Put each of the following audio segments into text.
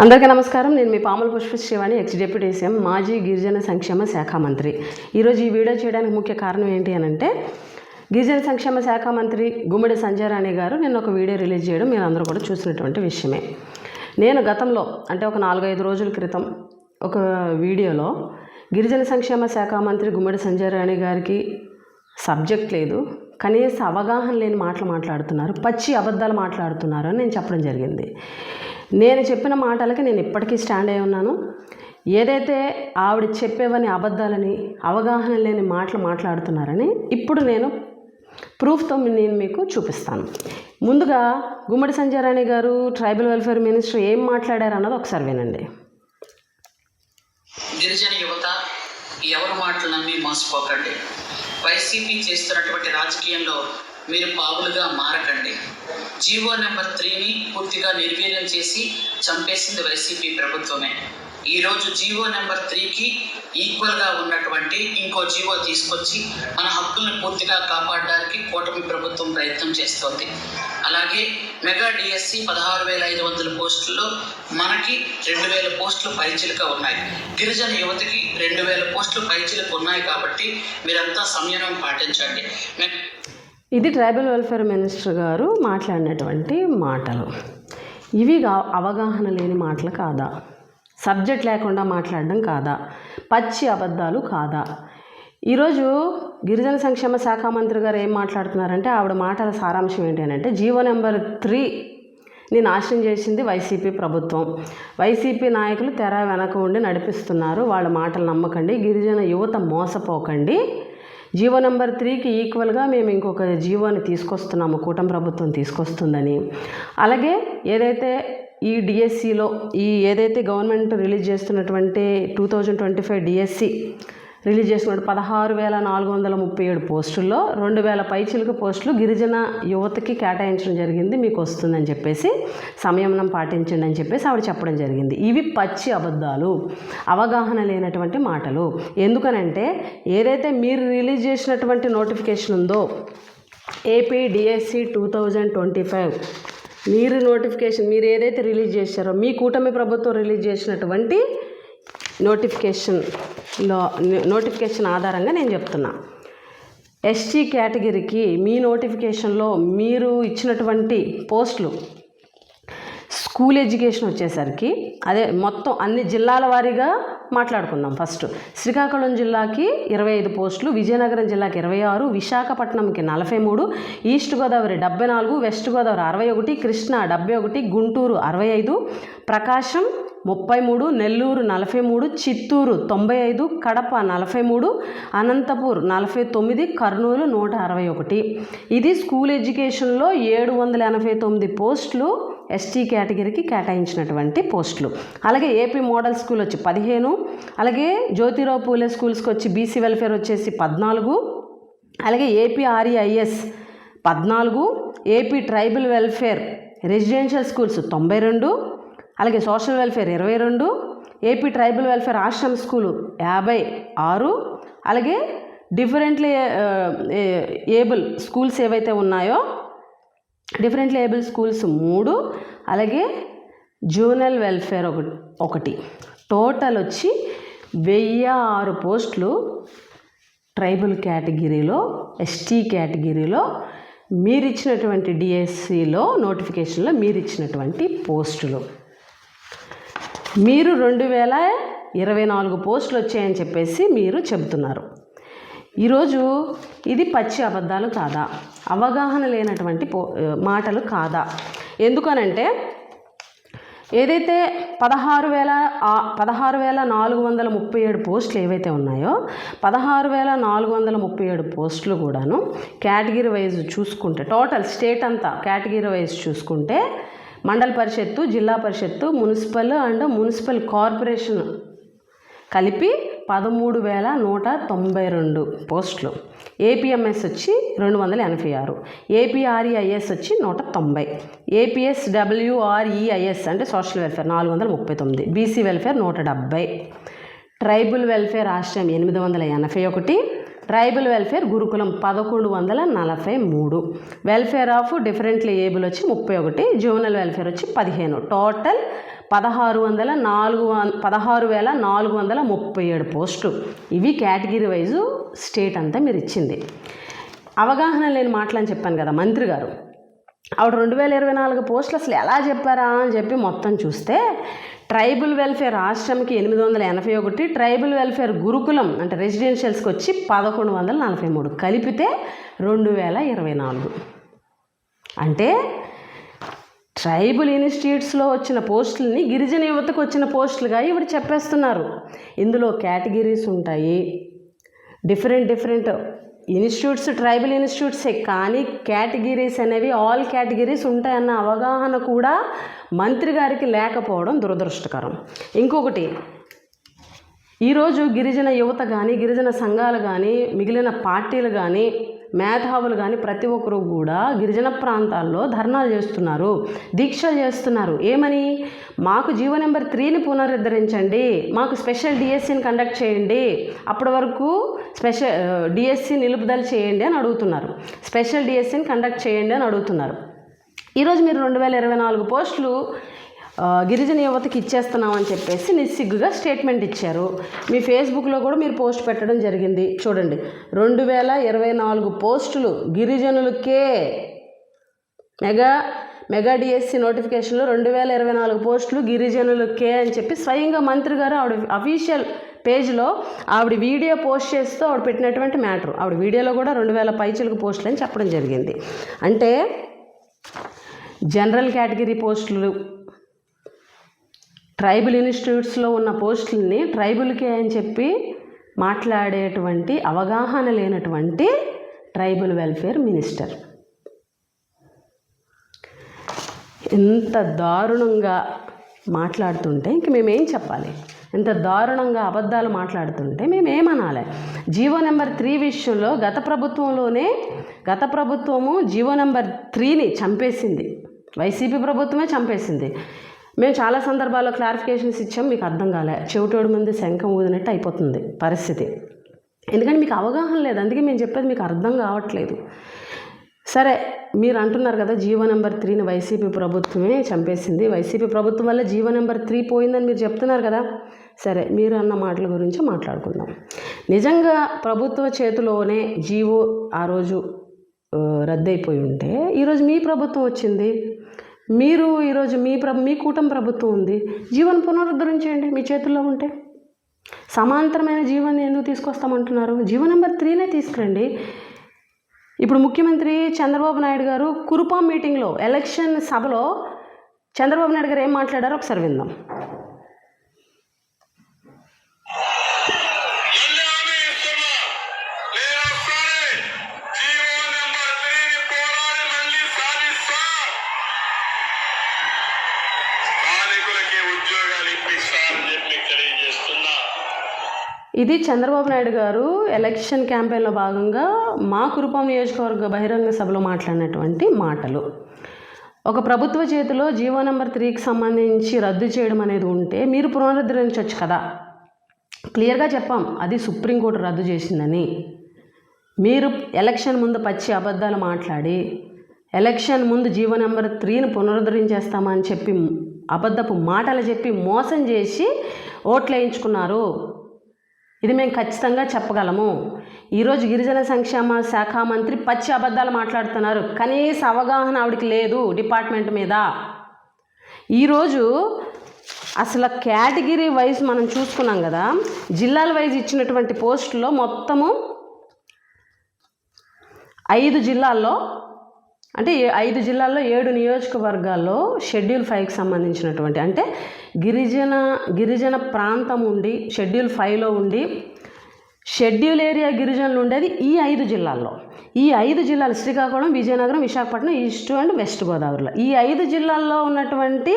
అందరికీ నమస్కారం. నేను మీ Pamula Pushpa Srivani, ex deputy CM, మాజీ గిరిజన సంక్షేమ శాఖ మంత్రి. ఈరోజు ఈ వీడియో చేయడానికి ముఖ్య కారణం ఏంటి అని అంటే, గిరిజన సంక్షేమ శాఖ మంత్రి గుమ్మడి సంజయ్ రాణి గారు నిన్న ఒక వీడియో రిలీజ్ చేయడం మీరు అందరూ కూడా చూసినటువంటి విషయమే. నేను గతంలో అంటే ఒక 4-5 రోజుల క్రితం ఒక వీడియోలో గిరిజన సంక్షేమ శాఖ మంత్రి గుమ్మడి సంజయ్ రాణి గారికి సబ్జెక్ట్ లేదు, కనీస అవగాహన లేని మాటలు మాట్లాడుతున్నారు, పచ్చి అబద్ధాలు మాట్లాడుతున్నారు అని నేను చెప్పడం జరిగింది. నేను చెప్పిన మాటలకి నేను ఇప్పటికీ స్టాండ్ అయి ఉన్నాను. ఏదైతే ఆవిడ చెప్పేవని అబద్ధాలని, అవగాహన లేని మాటలు మాట్లాడుతున్నారని ఇప్పుడు నేను ప్రూఫ్తో నేను మీకు చూపిస్తాను. ముందుగా గుమ్మడి సంజయ్ రాణి గారు ట్రైబల్ వెల్ఫేర్ మినిస్టర్ ఏం మాట్లాడారు అన్నది ఒకసారి వినండి. గిరిజన యువత ఎవరి మాటలు నమ్మి మోసపోకండి. వైసీపీ చేస్తున్నటువంటి రాజకీయంలో మీరు పావులుగా మారకండి. జీవో నెంబర్ 3ని పూర్తిగా నిర్వీర్యం చేసి చంపేసింది వైసీపీ ప్రభుత్వమే. ఈరోజు జీవో నెంబర్ 3కి ఈక్వల్గా ఉన్నటువంటి ఇంకో జీవో తీసుకొచ్చి మన హక్కులను పూర్తిగా కాపాడడానికి కూటమి ప్రభుత్వం ప్రయత్నం చేస్తోంది. అలాగే మెగా డిఎస్సి 16,500 పోస్టుల్లో మనకి 2,000 పోస్టులు పైచిలుక ఉన్నాయి. గిరిజన యువతకి 2,000 పోస్టులు పైచిలుక ఉన్నాయి. కాబట్టి మీరంతా సంయమనం పాటించండి. ఇది ట్రైబల్ వెల్ఫేర్ మినిస్టర్ గారు మాట్లాడినటువంటి మాటలు. ఇవి అవగాహన లేని మాటలు కాదా? సబ్జెక్ట్ లేకుండా మాట్లాడడం కాదా? పచ్చి అబద్ధాలు కాదా? ఈరోజు గిరిజన సంక్షేమ శాఖ మంత్రి గారు ఏం మాట్లాడుతున్నారంటే, ఆవిడ మాటల సారాంశం ఏంటి అని అంటే, జీవో నెంబర్ 3ని నాశనం చేసింది వైసీపీ ప్రభుత్వం. వైసీపీ నాయకులు తెర వెనక ఉండి నడిపిస్తున్నారు. వాళ్ళ మాటలు నమ్మకండి, గిరిజన యువత మోసపోకండి. జీవో నెంబర్ 3కి ఈక్వల్గా మేము ఇంకొక జీవోని తీసుకొస్తున్నాము, కూటమి ప్రభుత్వం తీసుకొస్తుందని. అలాగే ఏదైతే ఈ డిఎస్సిలో ఏదైతే గవర్నమెంట్ రిలీజ్ చేస్తున్నటువంటి 2025 డిఎస్సి రిలీజ్ చేసినటువంటి 16,437 పోస్టుల్లో 2,000 పైచిలుక పోస్టులు గిరిజన యువతకి కేటాయించడం జరిగింది, మీకు వస్తుందని చెప్పేసి సంయమనం పాటించండి అని చెప్పేసి ఆవిడ చెప్పడం జరిగింది. ఇవి పచ్చి అబద్ధాలు, అవగాహన లేనటువంటి మాటలు. ఎందుకనంటే ఏదైతే మీరు రిలీజ్ చేసినటువంటి నోటిఫికేషన్ ఉందో ఏపీ డిఎస్సి 2025 మీరు ఏదైతే రిలీజ్ చేశారో, మీ కూటమి ప్రభుత్వం రిలీజ్ చేసినటువంటి నోటిఫికేషన్ ఆధారంగా నేను చెప్తున్నా. ఎస్టీ కేటగిరీకి మీ నోటిఫికేషన్లో మీరు ఇచ్చినటువంటి పోస్టులు స్కూల్ ఎడ్యుకేషన్ వచ్చేసరికి, అదే మొత్తం అన్ని జిల్లాల వారీగా మాట్లాడుకుందాం. ఫస్ట్ శ్రీకాకుళం జిల్లాకి 25 పోస్టులు, విజయనగరం జిల్లాకి 26, విశాఖపట్నంకి 43, ఈస్ట్ గోదావరి 74, వెస్ట్ గోదావరి 61, కృష్ణా 71, గుంటూరు 65, ప్రకాశం 33, నెల్లూరు 43, చిత్తూరు 95, కడప 43, అనంతపూర్ 49, కర్నూలు 161. ఇది స్కూల్ ఎడ్యుకేషన్లో 789 పోస్టులు ఎస్టీ కేటగిరీకి కేటాయించినటువంటి పోస్టులు. అలాగే ఏపీ మోడల్ స్కూల్ వచ్చి 15, అలాగే జ్యోతిరావు పూలే స్కూల్స్కి వచ్చి బీసీ వెల్ఫేర్ వచ్చేసి 14, అలాగే AP REIS 14, AP tribal welfare residential schools 92, అలాగే social welfare 22, AP tribal welfare ashram school 56, అలాగే డిఫరెంట్లీ ఏబుల్ స్కూల్స్ ఏవైతే ఉన్నాయో డిఫరెంట్లీ ఏబుల్ స్కూల్స్ 3, అలాగే జూనల్ వెల్ఫేర్ 1. టోటల్ వచ్చి 1006 పోస్టులు ట్రైబల్ కేటగిరీలో, ఎస్టీ కేటగిరీలో మీరు ఇచ్చినటువంటి డిఎస్సిలో నోటిఫికేషన్లో మీరు ఇచ్చినటువంటి పోస్టులు. మీరు 2,024 పోస్టులు వచ్చాయని చెప్పేసి మీరు చెబుతున్నారు. ఈరోజు ఇది పచ్చి అబద్ధాలు కాదా? అవగాహన లేనటువంటి మాటలు కాదా? ఎందుకనంటే ఏదైతే 16,437 పోస్టులు ఏవైతే ఉన్నాయో 16,437 పోస్టులు కూడాను కేటగిరీ వైజ్ చూసుకుంటే, టోటల్ స్టేట్ అంతా కేటగిరీ వైజ్ చూసుకుంటే మండల పరిషత్తు, జిల్లా పరిషత్తు, మున్సిపల్ అండ్ మున్సిపల్ కార్పొరేషన్ కలిపి 13,192 పోస్టులు. ఏపీఎంఎస్ వచ్చి 286, ఏపీఆర్ఈఐఎస్ వచ్చి 190, ఏపీఎస్డబ్ల్యూఆర్ఈఐఎస్ అంటే social welfare 439, BC welfare 170, tribal welfare ఆశ్రయం 881, ట్రైబల్ వెల్ఫేర్ గురుకులం 1143, వెల్ఫేర్ ఆఫ్ డిఫరెంట్లీ ఏబుల్ వచ్చి 31, జూనల్ వెల్ఫేర్ వచ్చి 15, టోటల్ 16,437 పోస్టులు. ఇవి కేటగిరీ వైజు స్టేట్ అంతా మీరు ఇచ్చింది. అవగాహన లేని మాటలు అని చెప్పాను కదా మంత్రి గారు, ఆవిడ 2024 పోస్టులు అసలు ఎలా చెప్పారా అని చెప్పి మొత్తం చూస్తే ట్రైబల్ వెల్ఫేర్ ఆశ్రమ్కి 881, ట్రైబల్ వెల్ఫేర్ గురుకులం అంటే రెసిడెన్షియల్స్కి వచ్చి 1143, కలిపితే 2024. అంటే ట్రైబల్ ఇన్స్టిట్యూట్స్లో వచ్చిన పోస్టులని గిరిజన యువతకు వచ్చిన పోస్టులుగా ఇవి చెప్పేస్తున్నారు. ఇందులో కేటగిరీస్ ఉంటాయి, డిఫరెంట్ ఇన్స్టిట్యూట్స్ ట్రైబల్ ఇన్స్టిట్యూట్సే, కానీ కేటగిరీస్ అనేవి ఆల్ కేటగిరీస్ ఉంటాయన్న అవగాహన కూడా మంత్రి గారికి లేకపోవడం దురదృష్టకరం. ఇంకొకటి, ఈరోజు గిరిజన యువత కానీ గిరిజన సంఘాలు కానీ మిగిలిన పార్టీలు కానీ మేధావులు కానీ ప్రతి ఒక్కరూ కూడా గిరిజన ప్రాంతాల్లో ధర్నాలు చేస్తున్నారు, దీక్షలు చేస్తున్నారు. ఏమని? మాకు జీవో నెంబర్ 3ని పునరుద్ధరించండి, మాకు స్పెషల్ డిఎస్సిని కండక్ట్ చేయండి, అప్పటి వరకు స్పెషల్ డిఎస్సి నిలుపుదల చేయండి అని అడుగుతున్నారు, స్పెషల్ డిఎస్సిని కండక్ట్ చేయండి అని అడుగుతున్నారు. ఈరోజు మీరు 2024 పోస్టులు గిరిజన యువతకి ఇచ్చేస్తున్నామని చెప్పేసి నిస్సిగ్గుగా స్టేట్మెంట్ ఇచ్చారు. మీ ఫేస్బుక్లో కూడా మీరు పోస్ట్ పెట్టడం జరిగింది. చూడండి, 2024 పోస్టులు గిరిజనులకే మెగా డిఎస్సి నోటిఫికేషన్లో 2024 పోస్టులు గిరిజనులకే అని చెప్పి స్వయంగా మంత్రి గారు ఆవిడ అఫీషియల్ పేజ్లో ఆవిడ వీడియో పోస్ట్ చేస్తూ ఆవిడ పెట్టినటువంటి మ్యాటర్. ఆవిడ వీడియోలో కూడా 2000 పైచిలకు పోస్టులు అని చెప్పడం జరిగింది. అంటే జనరల్ కేటగిరీ పోస్టులు, ట్రైబల్ ఇన్స్టిట్యూట్స్లో ఉన్న పోస్టులని ట్రైబుల్కే అని చెప్పి మాట్లాడేటువంటి అవగాహన లేనటువంటి ట్రైబల్ వెల్ఫేర్ మినిస్టర్ ఎంత దారుణంగా మాట్లాడుతుంటే ఇంక మేమేం చెప్పాలి? ఎంత దారుణంగా అబద్ధాలు మాట్లాడుతుంటే మేమేమనాలి? జీవో నెంబర్ 3 విషయంలో గత ప్రభుత్వము జీవో నెంబర్ 3ని చంపేసింది, వైసీపీ ప్రభుత్వమే చంపేసింది. మేము చాలా సందర్భాల్లో క్లారిఫికేషన్స్ ఇచ్చాం, మీకు అర్థం కాలే, చెవిటోడి ముందు శంఖం ఊదినట్టు అయిపోతుంది పరిస్థితి. ఎందుకంటే మీకు అవగాహన లేదు, అందుకే మేము చెప్పేది మీకు అర్థం కావట్లేదు. సరే, మీరు అంటున్నారు కదా జీవో నెంబర్ 3ని వైసీపీ ప్రభుత్వమే చంపేసింది, వైసీపీ ప్రభుత్వం వల్ల జీవో నెంబర్ 3 పోయిందని మీరు చెప్తున్నారు కదా. సరే, మీరు అన్న మాటల గురించి మాట్లాడుకుందాం. నిజంగా ప్రభుత్వ చేతిలోనే జీవో ఆ రోజు రద్దయిపోయి ఉంటే ఈరోజు మీ ప్రభుత్వం వచ్చింది, మీరు ఈరోజు మీ కూటమి ప్రభుత్వం ఉంది, జీవన పునరుద్ధరించేయండి మీ చేతుల్లో ఉంటే. సమాంతరమైన జీవన్ని ఎందుకు తీసుకొస్తామంటున్నారు? జీవో నెంబర్ 3నే తీసుకురండి. ఇప్పుడు ముఖ్యమంత్రి చంద్రబాబు నాయుడు గారు కురుపాం మీటింగ్లో ఎలక్షన్ సభలో చంద్రబాబు నాయుడు గారు ఏం మాట్లాడారో ఒకసారి విందాం. ఇది చంద్రబాబు నాయుడు గారు ఎలక్షన్ క్యాంపెయిన్లో భాగంగా మా కురుపాం నియోజకవర్గ బహిరంగ సభలో మాట్లాడినటువంటి మాటలు. ఒక ప్రభుత్వ చేతిలో జీవో నెంబర్ 3కి సంబంధించి రద్దు చేయడం అనేది ఉంటే మీరు పునరుద్ధరించవచ్చు కదా. క్లియర్గా చెప్పాం, అది సుప్రీంకోర్టు రద్దు చేసిందని. మీరు ఎలక్షన్ ముందు పచ్చి అబద్ధాలు మాట్లాడి ఎలక్షన్ ముందు జీవో నెంబర్ 3ని పునరుద్ధరించేస్తామని చెప్పి అబద్ధపు మాటలు చెప్పి మోసం చేసి ఓట్లు వేయించుకున్నారు. ఇది మేము ఖచ్చితంగా చెప్పగలము. ఈరోజు గిరిజన సంక్షేమ శాఖ మంత్రి పచ్చి అబద్ధాలు మాట్లాడుతున్నారు, కనీస అవగాహన ఆవిడకి లేదు డిపార్ట్మెంట్ మీద. ఈరోజు అసలు కేటగిరీ వైజ్ మనం చూసుకున్నాం కదా, జిల్లాల వైజ్ ఇచ్చినటువంటి పోస్టుల్లో మొత్తము 5 జిల్లాల్లో, అంటే 5 జిల్లాల్లో 7 నియోజకవర్గాల్లో షెడ్యూల్ 5కి సంబంధించినటువంటి, అంటే గిరిజన ప్రాంతం ఉండి షెడ్యూల్ 5లో ఉండి షెడ్యూల్ ఏరియా గిరిజనులు ఉండేది ఈ 5 జిల్లాల్లో. ఈ 5 జిల్లాలు Srikakulam, Vizianagaram, Visakhapatnam, east and west గోదావరిలో, ఈ 5 జిల్లాల్లో ఉన్నటువంటి,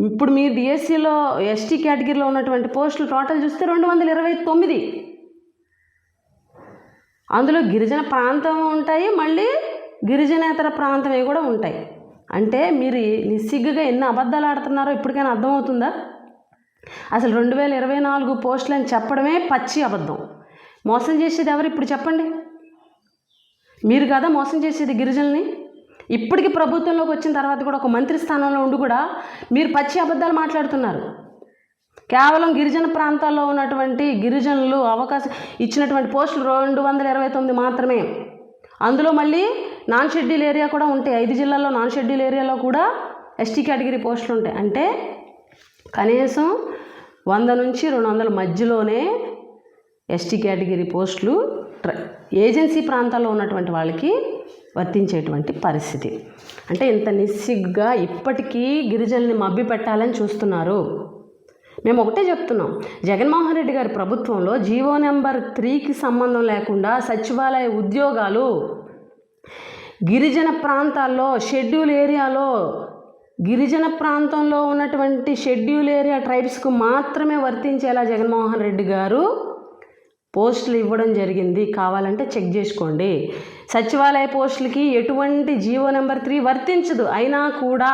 ఇప్పుడు మీరు డిఎస్సిలో ఎస్టీ కేటగిరీలో ఉన్నటువంటి పోస్టులు టోటల్ చూస్తే 229. అందులో గిరిజన ప్రాంతం ఉంటాయి, మళ్ళీ గిరిజనేతర ప్రాంతమే కూడా ఉంటాయి. అంటే మీరు నిస్సిగ్గుగా ఎన్ని అబద్ధాలు ఆడుతున్నారో ఇప్పటికైనా అర్థమవుతుందా? అసలు 2024 పోస్టులు అని చెప్పడమే పచ్చి అబద్ధం. మోసం చేసేది ఎవరు ఇప్పుడు చెప్పండి? మీరు కదా మోసం చేసేది గిరిజనుల్ని. ఇప్పటికి ప్రభుత్వంలోకి వచ్చిన తర్వాత కూడా ఒక మంత్రి స్థానంలో ఉండి కూడా మీరు పచ్చి అబద్ధాలు మాట్లాడుతున్నారు. కేవలం గిరిజన ప్రాంతాల్లో ఉన్నటువంటి గిరిజనులు అవకాశం ఇచ్చినటువంటి పోస్టులు 229 మాత్రమే. అందులో మళ్ళీ నాన్ షెడ్యూల్ ఏరియా కూడా ఉంటాయి. 5 జిల్లాల్లో నాన్ షెడ్యూల్ ఏరియాలో కూడా ఎస్టీ కేటగిరీ పోస్టులు ఉంటాయి. అంటే కనీసం 100 నుంచి 200 మధ్యలోనే ఎస్టీ కేటగిరీ పోస్టులు ఏజెన్సీ ప్రాంతాల్లో ఉన్నటువంటి వాళ్ళకి వర్తించేటువంటి పరిస్థితి. అంటే ఇంత నిస్సిగ్గా ఇప్పటికీ గిరిజనుల్ని మభ్య పెట్టాలని చూస్తున్నారు. మేము ఒకటే చెప్తున్నాం, జగన్మోహన్ రెడ్డి గారి ప్రభుత్వంలో జీవో నెంబర్ 3కి సంబంధం లేకుండా సచివాలయ ఉద్యోగాలు గిరిజన ప్రాంతాల్లో షెడ్యూల్ ఏరియాలో గిరిజన ప్రాంతంలో ఉన్నటువంటి షెడ్యూల్ ఏరియా ట్రైబ్స్కు మాత్రమే వర్తించేలా జగన్మోహన్ రెడ్డి గారు పోస్టులు ఇవ్వడం జరిగింది. కావాలంటే చెక్ చేసుకోండి. సచివాలయ పోస్టులకి ఎటువంటి జీవో నెంబర్ 3 వర్తించదు. అయినా కూడా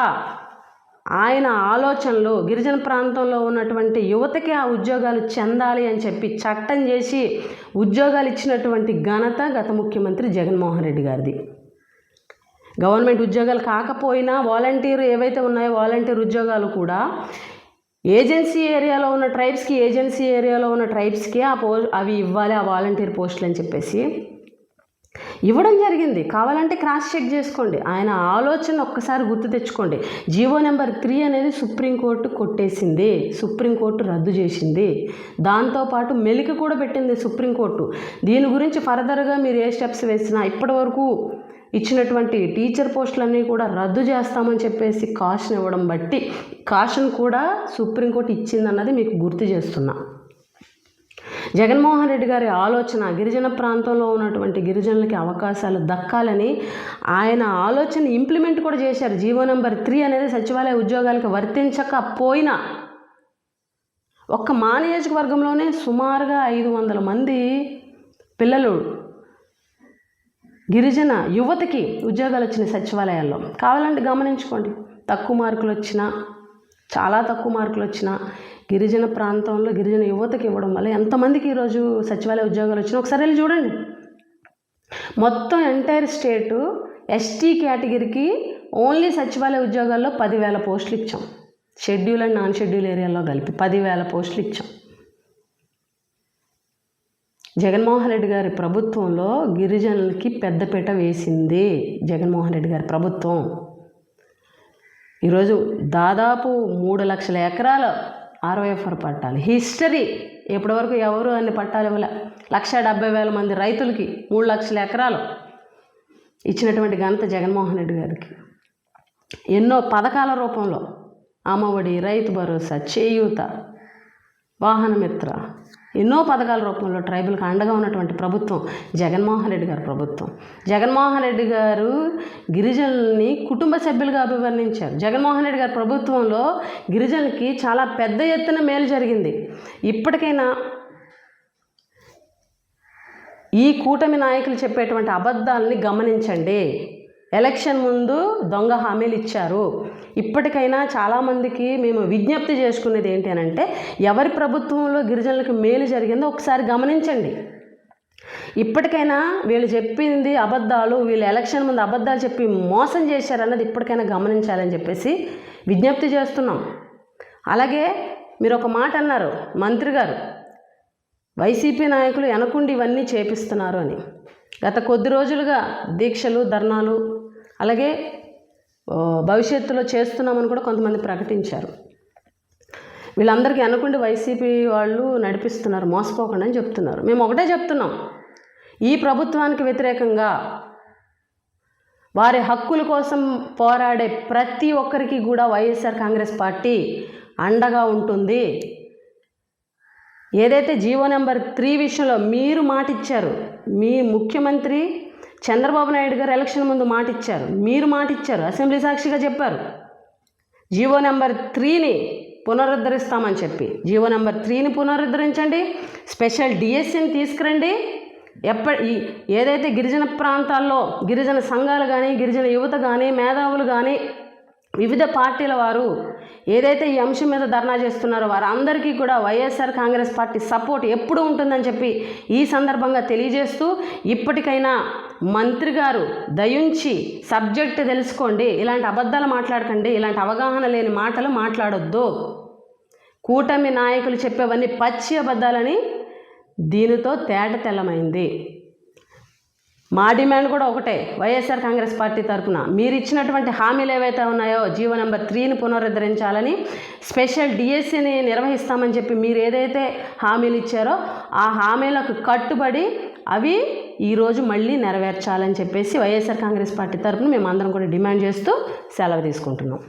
ఆయన ఆలోచనలు గిరిజన ప్రాంతంలో ఉన్నటువంటి యువతకి ఆ ఉద్యోగాలు చెందాలి అని చెప్పి చట్టం చేసి ఉద్యోగాలు ఇచ్చినటువంటి ఘనత గత ముఖ్యమంత్రి జగన్మోహన్ రెడ్డి గారిది. గవర్నమెంట్ ఉద్యోగాలు కాకపోయినా వాలంటీర్ ఏవైతే ఉన్నాయో వాలంటీర్ ఉద్యోగాలు కూడా ఏజెన్సీ ఏరియాలో ఉన్న ట్రైబ్స్కి ఏజెన్సీ ఏరియాలో ఉన్న ట్రైబ్స్కి అవి ఇవ్వాలి ఆ వాలంటీర్ పోస్టులు అని చెప్పేసి ఇవ్వడం జరిగింది. కావాలంటే క్రాస్ చెక్ చేసుకోండి. ఆయన ఆలోచన ఒక్కసారి గుర్తు తెచ్చుకోండి. జీవో నెంబర్ 3 అనేది సుప్రీంకోర్టు కొట్టేసింది, సుప్రీంకోర్టు రద్దు చేసింది. దాంతోపాటు మెలిక కూడా పెట్టింది సుప్రీంకోర్టు. దీని గురించి ఫర్దర్గా మీరు ఏ స్టెప్స్ వేసినా ఇప్పటివరకు ఇచ్చినటువంటి టీచర్ పోస్టులన్నీ కూడా రద్దు చేస్తామని చెప్పేసి కాషన్ ఇవ్వడం బట్టి కాషన్ కూడా సుప్రీంకోర్టు ఇచ్చిందన్నది మీకు గుర్తు చేస్తున్నా. జగన్మోహన్ రెడ్డి గారి ఆలోచన గిరిజన ప్రాంతంలో ఉన్నటువంటి గిరిజనులకి అవకాశాలు దక్కాలని ఆయన ఆలోచన ఇంప్లిమెంట్ కూడా చేశారు. జీవో నెంబర్ 3 అనేది సచివాలయ ఉద్యోగాలకు వర్తించకపోయినా ఒక్క మా నియోజకవర్గంలోనే సుమారుగా 500 మంది పిల్లలు గిరిజన యువతకి ఉద్యోగాలు వచ్చినాయి సచివాలయాల్లో. కావాలంటే గమనించుకోండి. తక్కువ మార్కులు వచ్చినా, చాలా తక్కువ మార్కులు వచ్చినా గిరిజన ప్రాంతంలో గిరిజన యువతకి ఇవ్వడం వల్ల ఎంతమందికి ఈరోజు సచివాలయ ఉద్యోగాలు వచ్చినా ఒకసారి వెళ్ళి చూడండి. మొత్తం ఎంటైర్ స్టేటు ఎస్టీ కేటగిరీకి ఓన్లీ సచివాలయ ఉద్యోగాల్లో 10,000 పోస్టులు ఇచ్చాం. షెడ్యూల్ అండ్ నాన్ షెడ్యూల్ ఏరియాలో కలిపి 10,000 పోస్టులు ఇచ్చాం. జగన్మోహన్ రెడ్డి గారి ప్రభుత్వంలో గిరిజనులకి పెద్దపీట వేసింది జగన్మోహన్ రెడ్డి గారి ప్రభుత్వం. ఈరోజు దాదాపు 3 లక్షల ఎకరాల ROFR పట్టాలి. హిస్టరీ ఇప్పటివరకు ఎవరు అన్ని పట్టాలు ఇవ్వలే. 1,70,000 మంది రైతులకి 3 లక్షల ఎకరాలు ఇచ్చినటువంటి ఘనత జగన్మోహన్ రెడ్డి గారికి. ఎన్నో పథకాల రూపంలో అమ్మఒడి, రైతు భరోసా, చేయూత, వాహనమిత్ర, ఎన్నో పథకాల రూపంలో ట్రైబల్కి అండగా ఉన్నటువంటి ప్రభుత్వం జగన్మోహన్ రెడ్డి గారి ప్రభుత్వం. జగన్మోహన్ రెడ్డి గారు గిరిజనుల్ని కుటుంబ సభ్యులుగా అభివర్ణించారు. జగన్మోహన్ రెడ్డి గారి ప్రభుత్వంలో గిరిజనులకి చాలా పెద్ద ఎత్తున మేలు జరిగింది. ఇప్పటికైనా ఈ కూటమి నాయకులు చెప్పేటువంటి అబద్ధాలని గమనించండి. ఎలక్షన్ ముందు దొంగ హామీలు ఇచ్చారు. ఇప్పటికైనా చాలామందికి మేము విజ్ఞప్తి చేసుకునేది ఏంటి అని అంటే, ఎవరి ప్రభుత్వంలో గిరిజనులకు మేలు జరిగిందో ఒకసారి గమనించండి. ఇప్పటికైనా వీళ్ళు చెప్పింది అబద్ధాలు, వీళ్ళు ఎలక్షన్ ముందు అబద్ధాలు చెప్పి మోసం చేశారన్నది ఇప్పటికైనా గమనించాలని చెప్పేసి విజ్ఞప్తి చేస్తున్నాం. అలాగే మీరు ఒక మాట అన్నారు మంత్రి గారు, వైసీపీ నాయకులు వెనకుండి ఇవన్నీ చేపిస్తున్నారు అని. గత కొద్ది రోజులుగా దీక్షలు, ధర్నాలు, అలాగే భవిష్యత్తులో చేస్తున్నామని కూడా కొంతమంది ప్రకటించారు. వీళ్ళందరికీ వెనకుండి వైసీపీ వాళ్ళు నడిపిస్తున్నారు, మోసపోకుండా అని చెప్తున్నారు. మేము ఒకటే చెప్తున్నాం, ఈ ప్రభుత్వానికి వ్యతిరేకంగా వారి హక్కుల కోసం పోరాడే ప్రతి ఒక్కరికి కూడా వైఎస్ఆర్ కాంగ్రెస్ పార్టీ అండగా ఉంటుంది. ఏదైతే జీవో నెంబర్ 3 విషయంలో మీరు మాట ఇచ్చారు, మీ ముఖ్యమంత్రి చంద్రబాబు నాయుడు గారు ఎలక్షన్ ముందు మాట ఇచ్చారు, మీరు మాట ఇచ్చారు, అసెంబ్లీ సాక్షిగా చెప్పారు జీవో నెంబర్ 3ని పునరుద్ధరిస్తామని చెప్పి. జీవో నెంబర్ 3ని పునరుద్ధరించండి, స్పెషల్ డిఎస్సిని తీసుకురండి. ఏదైతే గిరిజన ప్రాంతాల్లో గిరిజన సంఘాలు కానీ, గిరిజన యువత కానీ, మేధావులు కానీ, వివిధ పార్టీల వారు ఏదైతే ఈ అంశం మీద ధర్నా చేస్తున్నారో వారందరికీ కూడా వైఎస్ఆర్ కాంగ్రెస్ పార్టీ సపోర్ట్ ఎప్పుడు ఉంటుందని చెప్పి ఈ సందర్భంగా తెలియజేస్తూ, ఇప్పటికైనా మంత్రి గారు దయించి సబ్జెక్ట్ తెలుసుకోండి, ఇలాంటి అబద్ధాలు మాట్లాడకండి, ఇలాంటి అవగాహన లేని మాటలు మాట్లాడొద్దు. కూటమి నాయకులు చెప్పేవన్నీ పచ్చి అబద్ధాలని దీనితో తేట తెల్లమైంది. మా డిమాండ్ కూడా ఒకటే, వైఎస్ఆర్ కాంగ్రెస్ పార్టీ తరఫున మీరు ఇచ్చినటువంటి హామీలు ఏవైతే ఉన్నాయో జీవో నెంబర్ 3ని పునరుద్ధరించాలని, స్పెషల్ డిఎస్సిని నిర్వహిస్తామని చెప్పి మీరు ఏదైతే హామీలు ఇచ్చారో ఆ హామీలకు కట్టుబడి అవి ఈరోజు మళ్ళీ నెరవేర్చాలని చెప్పేసి వైఎస్ఆర్ కాంగ్రెస్ పార్టీ తరఫున మేము అందరం కూడా డిమాండ్ చేస్తూ సెలవు తీసుకుంటున్నాం.